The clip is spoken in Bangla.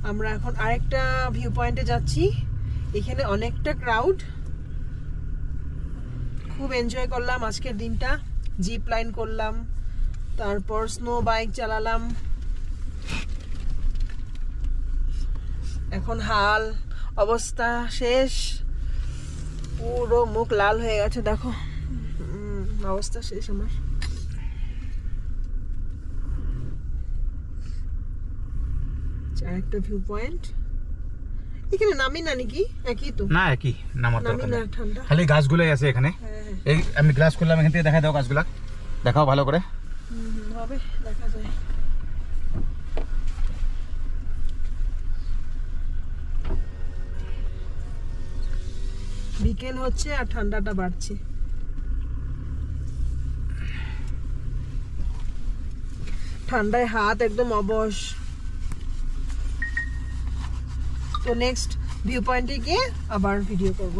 আমরা এখন আরেকটা ভিউ পয়েন্টে যাচ্ছি। এখানে অনেকটা ক্রাউড, খুব এনজয় করলাম আজকের দিনটা। জিপ লাইন করলাম, তারপর স্নো বাইক চালালাম। এখন হাল অবস্থা শেষ, পুরো মুখ লাল হয়ে গেছে, দেখো অবস্থা শেষ আমার। আরেকটা ভিউ পয়েন্ট, এখানে নামি না নাকি? একই তো না, একই নামার দরকার নেই, ঠান্ডা খালি গাছগুলোই আছে এখানে। এই আমি গ্লাস করলাম, এখান থেকে দেখা দাও গাছগুলা, দেখাও ভালো করে। হবে, দেখা যায়। বিকেল হচ্ছে আর ঠান্ডাটা বাড়ছে। ঠান্ডায় হাত একদম অবশ। তো নেক্সট ভিউ পয়েন্টে গিয়ে আবার ভিডিও করব।